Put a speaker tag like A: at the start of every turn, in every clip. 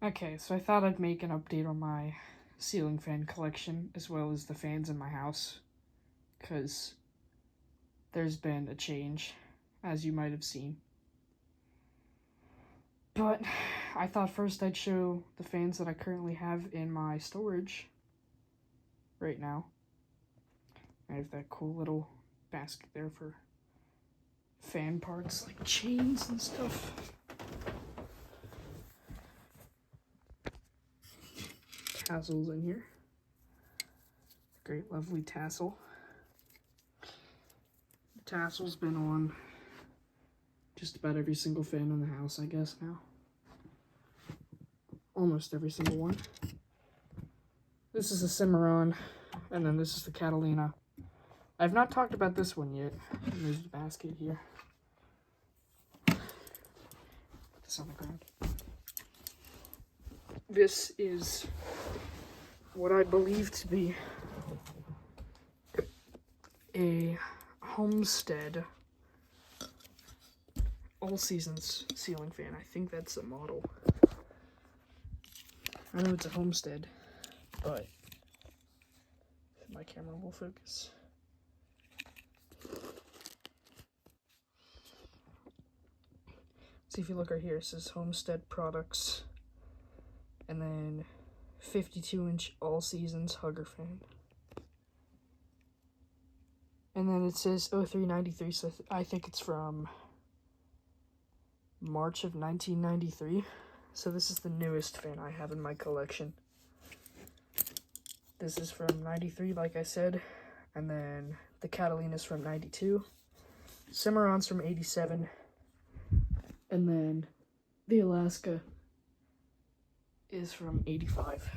A: Okay, so I thought I'd make an update on my ceiling fan collection as well as the fans in my house, because there's been a change, as you might have seen. But I thought first I'd show the fans that I currently have in my storage right now. I have that cool little basket there for fan parts like chains and stuff. Tassels in here. Great, lovely tassel. The tassel's been on just about every single fan in the house, I guess, now. Almost every single one. This is the Cimarron, and then this is the Catalina. I've not talked about this one yet. And there's the basket here. Put this on the ground. This is what I believe to be a Homestead All Seasons ceiling fan. I think that's the model. I know it's a Homestead, but if my camera will focus. See, if you look right here, it says Homestead Products, and then 52-inch All Seasons Hugger fan. And then it says 0393, so I think it's from March of 1993. So this is the newest fan I have in my collection. This is from 93, like I said, and then the Catalina's from 92. Cimarron's from 87. And then the Alaska is from 85.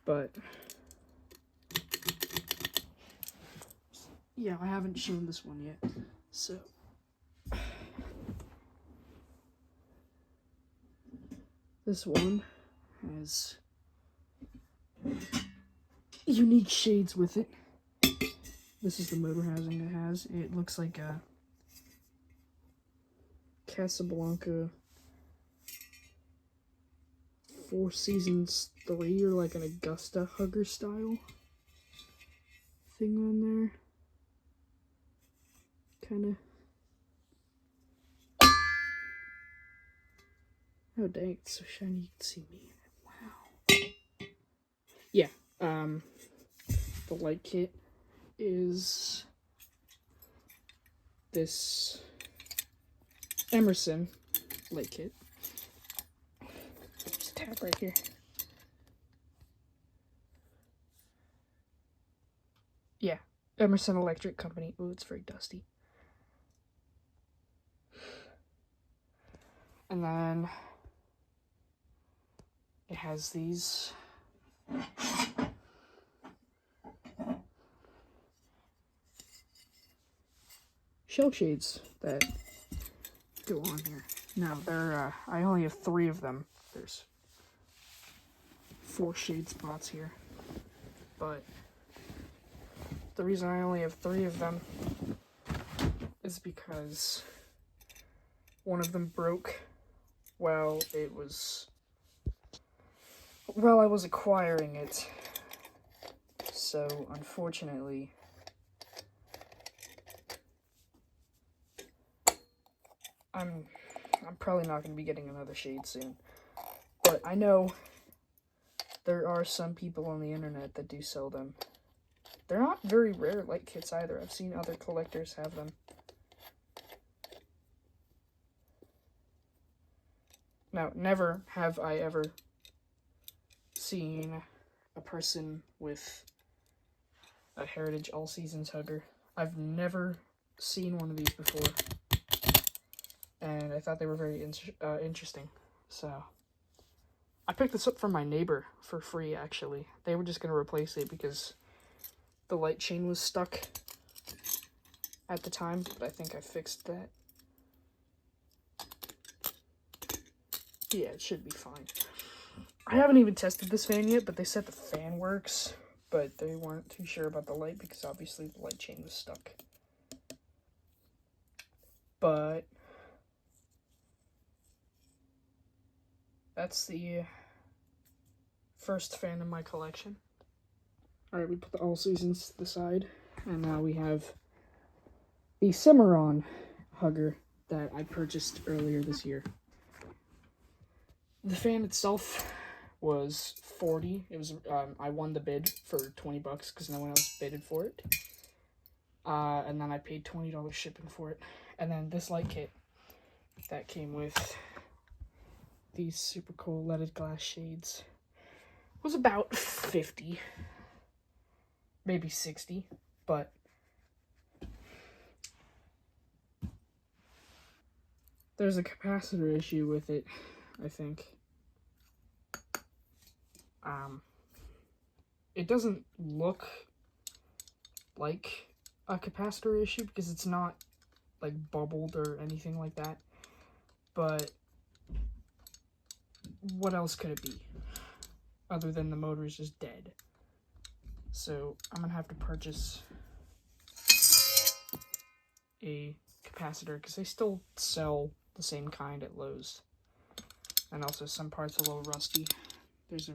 A: But yeah, I haven't shown this one yet. So this one has unique shades with it. This is the motor housing it has. It looks like a Casablanca Four Seasons 3 or like an Augusta Hugger style thing on there. Kinda. Oh dang, it's so shiny you can see me in it. Wow. Yeah, the light kit is this Emerson light kit. Just tap right here. Yeah, Emerson Electric Company. Oh, it's very dusty. And then it has these shell shades that go on here. Now, I only have 3 of them. There's 4 shade spots here. But the reason I only have 3 of them is because one of them broke while I was acquiring it. So, unfortunately, I'm probably not going to be getting another shade soon. But I know there are some people on the internet that do sell them. They're not very rare light kits either. I've seen other collectors have them. Now, never have I ever seen a person with a Heritage All Seasons Hugger. I've never seen one of these before. And I thought they were very interesting. So, I picked this up from my neighbor for free, actually. They were just going to replace it because the light chain was stuck. at the time, but I think I fixed that. Yeah, it should be fine. I haven't even tested this fan yet, but they said the fan works, but they weren't too sure about the light because obviously the light chain was stuck. But that's the first fan in my collection. Alright, we put the All Seasons to the side, and now we have the Cimarron Hugger that I purchased earlier this year. The fan itself was $40. It was I won the bid for $20 because no one else bidded for it. And then I paid $20 shipping for it. And then this light kit that came with these super cool leaded glass shades was about $50, maybe $60, but there's a capacitor issue with it, I think. It doesn't look like a capacitor issue because it's not like bubbled or anything like that, but what else could it be other than the motor is just dead? So I'm gonna have to purchase a capacitor because they still sell the same kind at Lowe's, and also some parts are a little rusty. There's a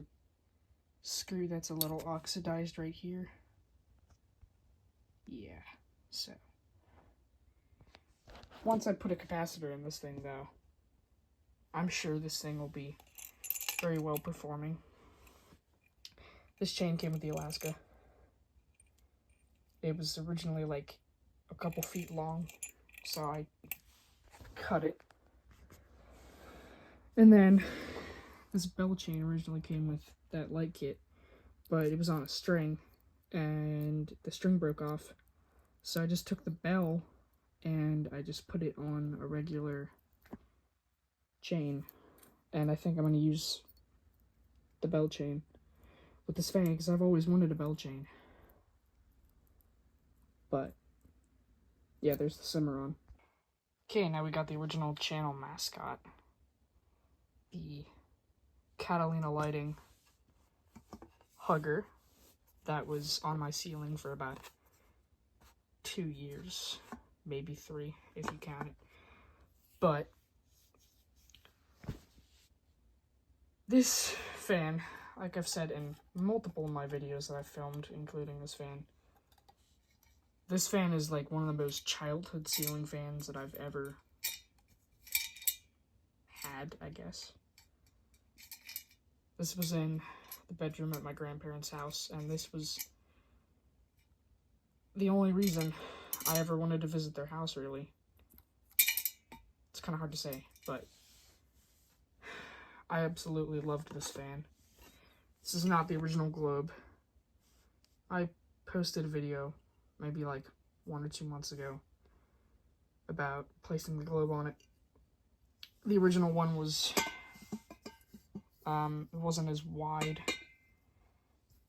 A: screw that's a little oxidized right here. Yeah, so once I put a capacitor in this thing though, I'm sure this thing will be very well performing. This chain came with the Alaska. It was originally like a couple feet long, so I cut it. And then this bell chain originally came with that light kit, but it was on a string and the string broke off. So I just took the bell and I just put it on a regular chain. And I think I'm going to use the bell chain with this fan because I've always wanted a bell chain. But yeah, there's the Cimarron. Okay, now we got the original channel mascot, the Catalina Lighting Hugger that was on my ceiling for about 2 years, maybe 3 if you count it. But this fan, like I've said in multiple of my videos that I've filmed, including this fan is like one of the most childhood ceiling fans that I've ever had, I guess. This was in the bedroom at my grandparents' house, and this was the only reason I ever wanted to visit their house, really. It's kind of hard to say, but I absolutely loved this fan. This is not the original globe. I posted a video maybe like 1 or 2 months ago about placing the globe on it. The original one was it wasn't as wide,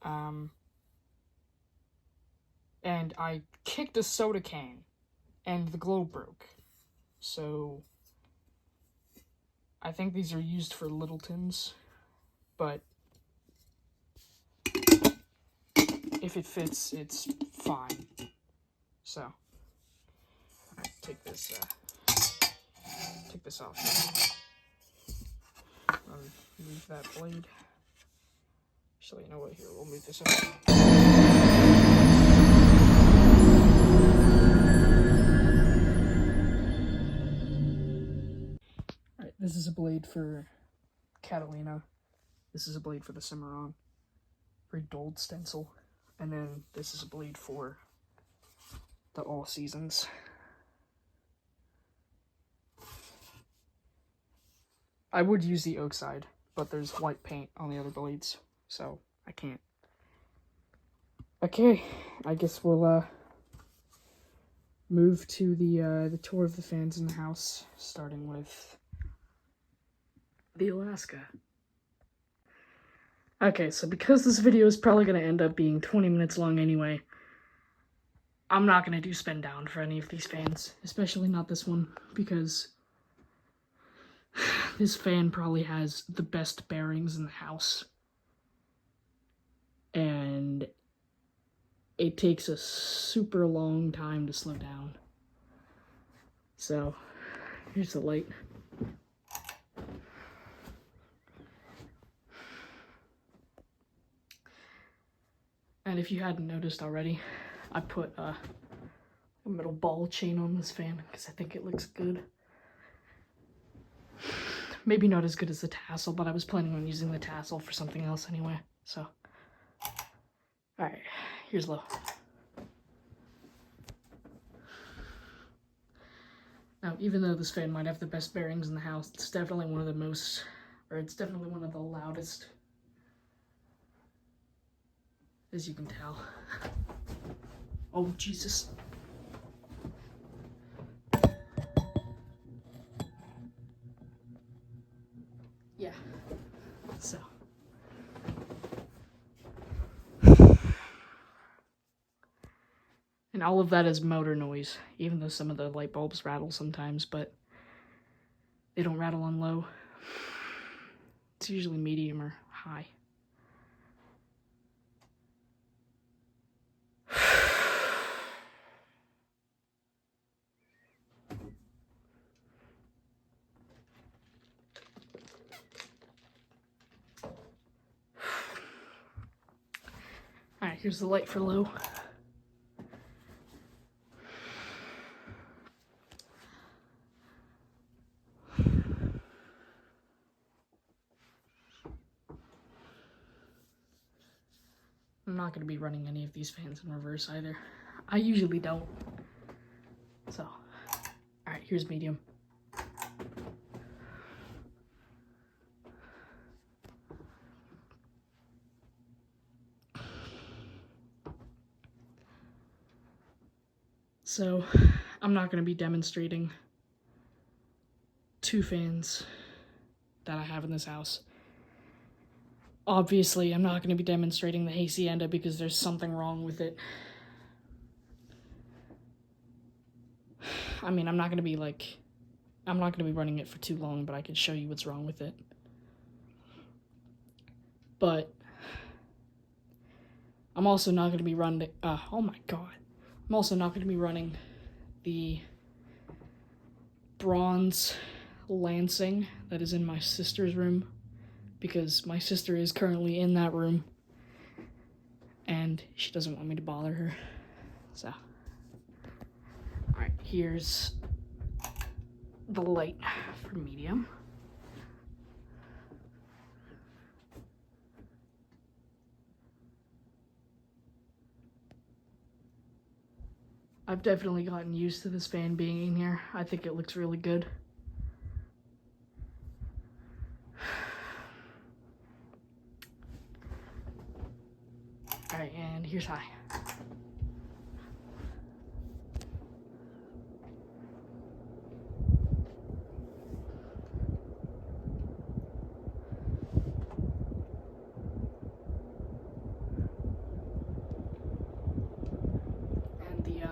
A: and I kicked a soda can and the globe broke. So I think these are used for Littletons, but if it fits, it's fine. So, alright, take this off. Move that blade. Actually, you know what? Here, we'll move this up. Alright, this is a blade for Catalina. This is a blade for the Cimarron. Very dulled stencil. And then this is a blade for the All Seasons. I would use the oak side, but there's white paint on the other blades, so I can't. Okay, I guess we'll move to the tour of the fans in the house, starting with the Alaska. Okay, so because this video is probably going to end up being 20 minutes long anyway, I'm not going to do spin down for any of these fans, especially not this one, because this fan probably has the best bearings in the house. And it takes a super long time to slow down. So, here's the light. And if you hadn't noticed already, I put a metal ball chain on this fan because I think it looks good. Maybe not as good as the tassel, but I was planning on using the tassel for something else anyway, so. Alright, here's low. Now, even though this fan might have the best bearings in the house, it's definitely one of the most, or it's definitely one of the loudest, as you can tell. Oh, Jesus. Yeah, so. And all of that is motor noise, even though some of the light bulbs rattle sometimes, but they don't rattle on low. It's usually medium or high. Alright, here's the light for low. I'm not going to be running any of these fans in reverse either. I usually don't. So, alright, here's medium. So, I'm not going to be demonstrating two fans that I have in this house. Obviously, I'm not going to be demonstrating the Hacienda because there's something wrong with it. I mean, I'm not going to be running it for too long, but I could show you what's wrong with it. But I'm also not going to be running, oh my god. I'm also not going to be running the bronze Lansing that is in my sister's room, because my sister is currently in that room and she doesn't want me to bother her. So, alright, here's the light for medium. I've definitely gotten used to this fan being in here. I think it looks really good. Alright, and here's high.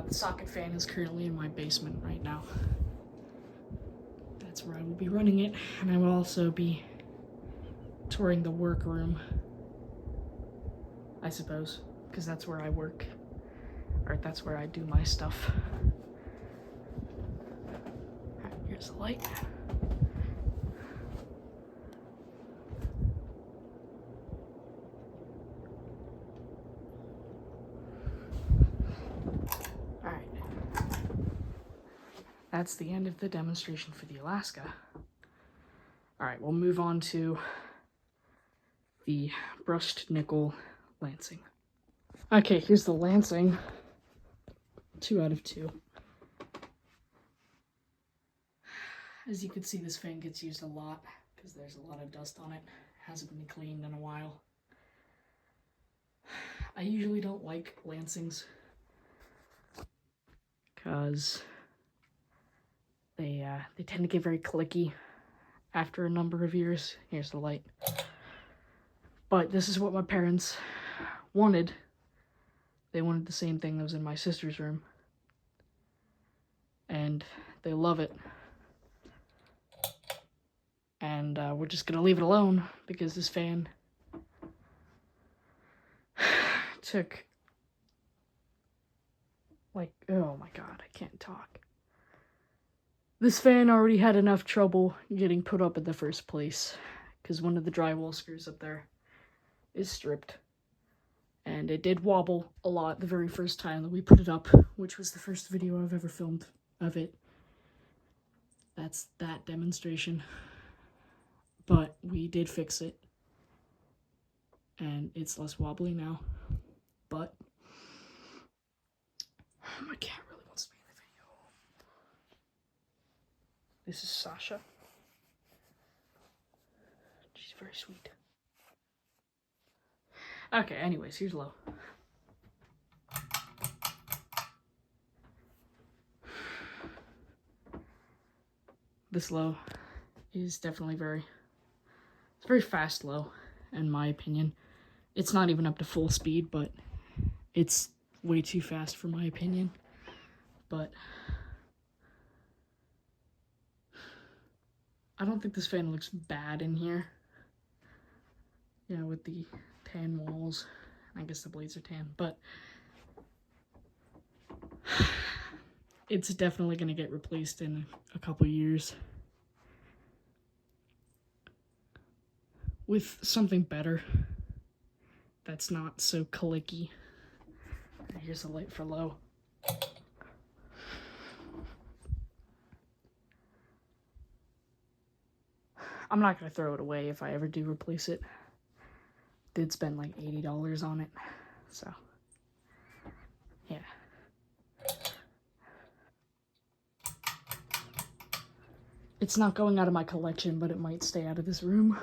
A: The socket fan is currently in my basement right now. That's where I will be running it, and I will also be touring the workroom, I suppose, because that's where I work, or that's where I do my stuff. Alright, here's the light. That's the end of the demonstration for the Alaska. Alright, we'll move on to the brushed nickel Lansing. Okay, here's the Lansing. 2 out of 2. As you can see, this fan gets used a lot because there's a lot of dust on it. It hasn't been cleaned in a while. I usually don't like Lansings because they tend to get very clicky after a number of years. Here's the light. But this is what my parents wanted. they wanted the same thing that was in my sister's room. And they love it. And we're just gonna leave it alone because this fan took, like, oh my god, I can't talk. This fan already had enough trouble getting put up in the first place because one of the drywall screws up there is stripped. And it did wobble a lot the very first time that we put it up, which was the first video I've ever filmed of it. That's that demonstration. But we did fix it. And it's less wobbly now. But my cat really wants to be in the video. This is Sasha. She's very sweet. Okay, anyways, here's Lo. This Lo is definitely it's very fast Lo, in my opinion. It's not even up to full speed, but it's way too fast for my opinion. But I don't think this fan looks bad in here. Yeah, with the tan walls. I guess the blades are tan, but it's definitely going to get replaced in a couple years with something better that's not so clicky. Here's the light for Lo. I'm not going to throw it away if I ever do replace it. Did spend like $80 on it, so yeah. It's not going out of my collection, but it might stay out of this room.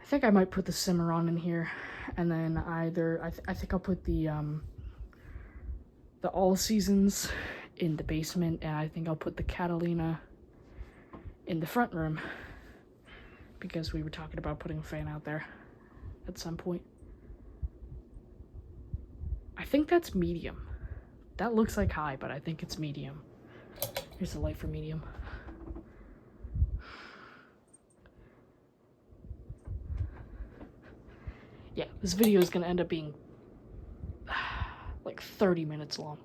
A: I think I might put the Cimarron in here, and then either I think I'll put the All Seasons in the basement, and I think I'll put the Catalina in the front room, because we were talking about putting a fan out there at some point. I think that's medium. That looks like high, but I think it's medium. Here's the light for medium. Yeah, this video is gonna end up being like 30 minutes long.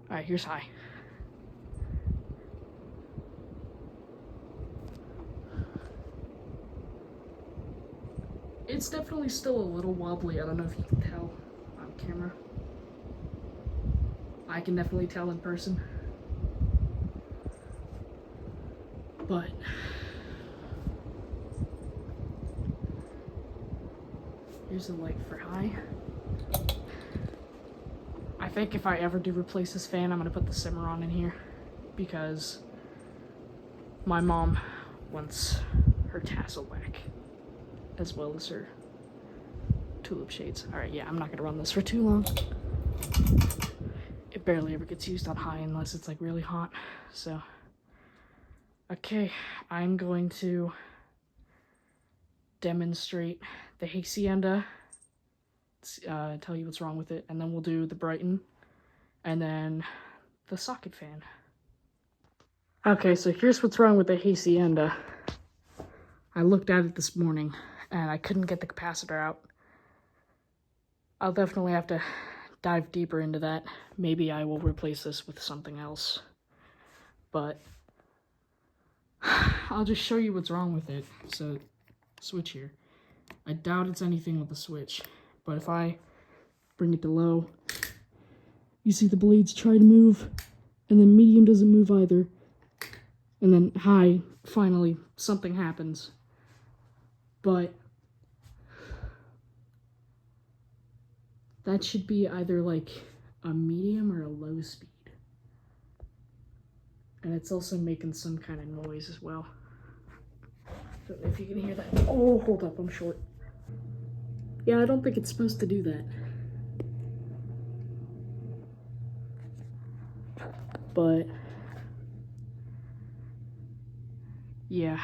A: Alright, here's high. It's definitely still a little wobbly. I don't know if you can tell on camera. I can definitely tell in person. But here's the light for high. I think if I ever do replace this fan, I'm gonna put the Cimarron in here because my mom wants her tassel back, as well as her tulip shades. Alright, yeah, I'm not gonna run this for too long. It barely ever gets used on high unless it's like really hot, so. Okay, I'm going to demonstrate the Hacienda, tell you what's wrong with it, and then we'll do the Brighton, and then the socket fan. Okay, so here's what's wrong with the Hacienda. I looked at it this morning, and I couldn't get the capacitor out. I'll definitely have to dive deeper into that. Maybe I will replace this with something else. But I'll just show you what's wrong with it. So, switch here. I doubt it's anything with the switch. But if I bring it to low, you see the blades try to move, and then medium doesn't move either. And then high, finally, something happens. But that should be either like a medium or a low speed. And it's also making some kind of noise as well. Don't know if you can hear that. Oh, hold up, I'm short. Yeah, I don't think it's supposed to do that. But yeah,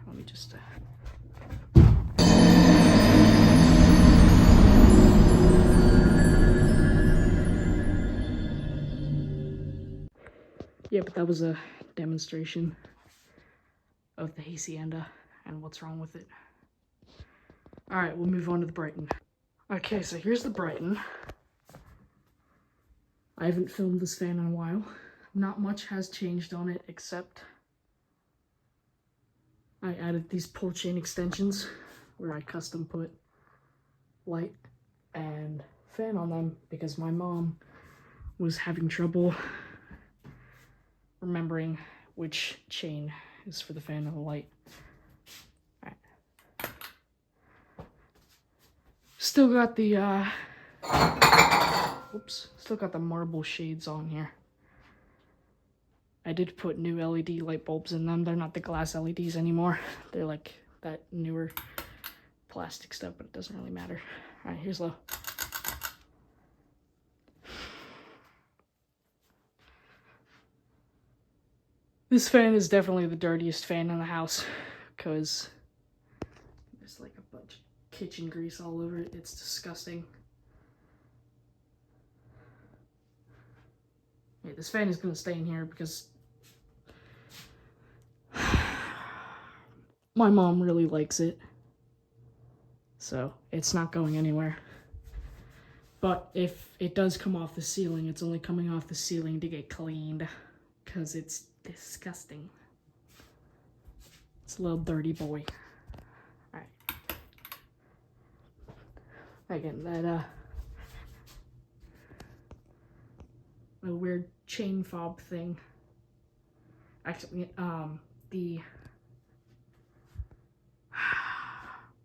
A: let me just Yeah, but that was a demonstration of the Hacienda and what's wrong with it. Alright, we'll move on to the Brighton. Okay, so here's the Brighton. I haven't filmed this fan in a while. Not much has changed on it except I added these pull chain extensions where I custom put light and fan on them because my mom was having trouble remembering which chain is for the fan and the light. Alright. Still got the still got the marble shades on here. I did put new LED light bulbs in them. They're not the glass LEDs anymore. They're like that newer plastic stuff, but it doesn't really matter. Alright, here's low. This fan is definitely the dirtiest fan in the house because there's like a bunch of kitchen grease all over it. It's disgusting. Yeah, this fan is going to stay in here because my mom really likes it. So it's not going anywhere. But if it does come off the ceiling, it's only coming off the ceiling to get cleaned because it's disgusting. It's a little dirty boy. Alright. Again, that a weird chain fob thing. Actually, the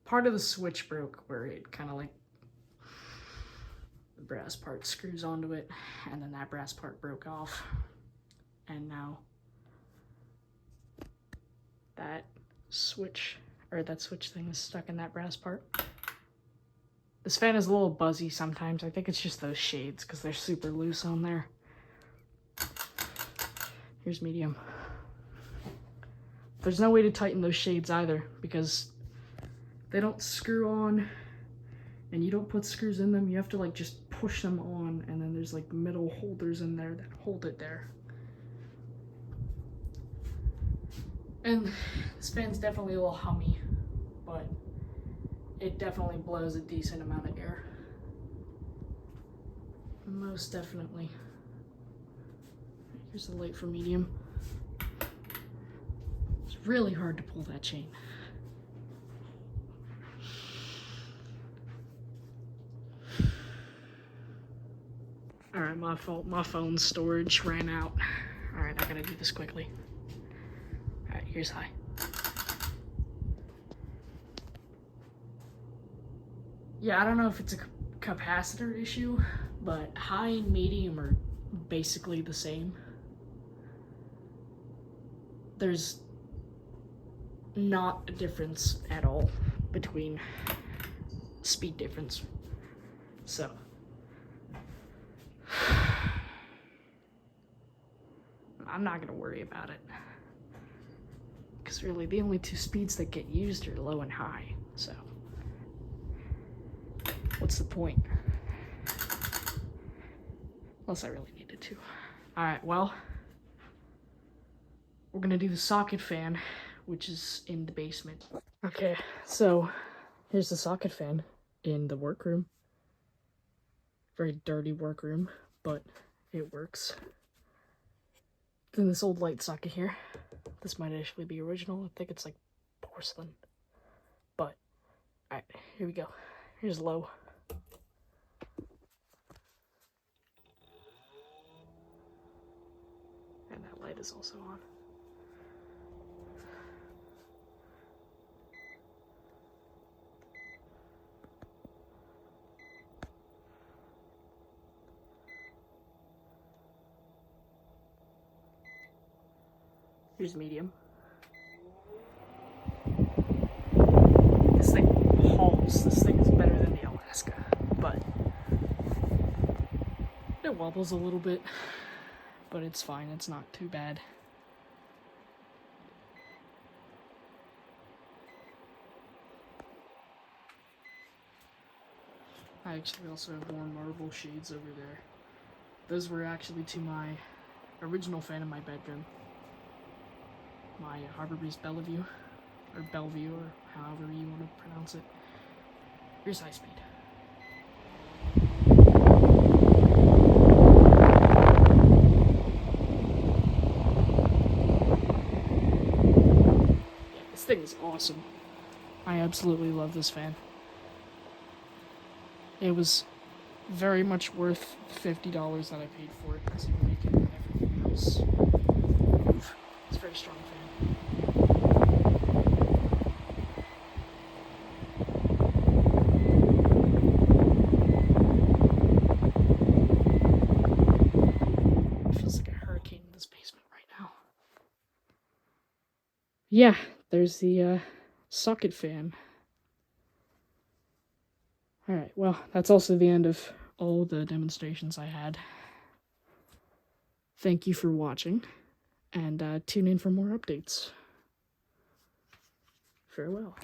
A: part of the switch broke where it kind of like the brass part screws onto it, and then that brass part broke off, and now that switch thing is stuck in that brass part. This fan is a little buzzy sometimes. I think it's just those shades because they're super loose on there. Here's medium. There's no way to tighten those shades either because they don't screw on and you don't put screws in them. You have to like just push them on, and then there's like metal holders in there that hold it there. And this fan's definitely a little hummy, but it definitely blows a decent amount of air. Most definitely. Here's the light for medium. It's really hard to pull that chain. Alright, my fault. My phone storage ran out. Alright, I gotta do this quickly. Alright, here's high. Yeah, I don't know if it's a capacitor issue, but high and medium are basically the same. There's not a difference at all between speed difference. So I'm not gonna worry about it because really the only two speeds that get used are low and high, so what's the point? Unless I really needed to. Alright, well, we're gonna do the socket fan, which is in the basement. Okay, so here's the socket fan in the workroom. Very dirty workroom, but it works. Then this old light socket here. This might actually be original. I think it's like porcelain. But, alright, here we go. Here's low. And that light is also on. Here's medium. This thing hauls. This thing is better than the Alaska, but it wobbles a little bit, but it's fine. It's not too bad. I actually also have more marble shades over there. Those were actually to my original fan in my bedroom. My Harbor Breeze Bellevue, or Bellevue, or however you want to pronounce it. Here's high speed. Yeah, this thing is awesome. I absolutely love this fan. It was very much worth $50 that I paid for it, because it make it and everything else move. It's a very strong fan. It feels like a hurricane in this basement right now. Yeah, there's the socket fan. Alright, well, that's also the end of all the demonstrations I had. Thank you for watching, and tune in for more updates. Farewell.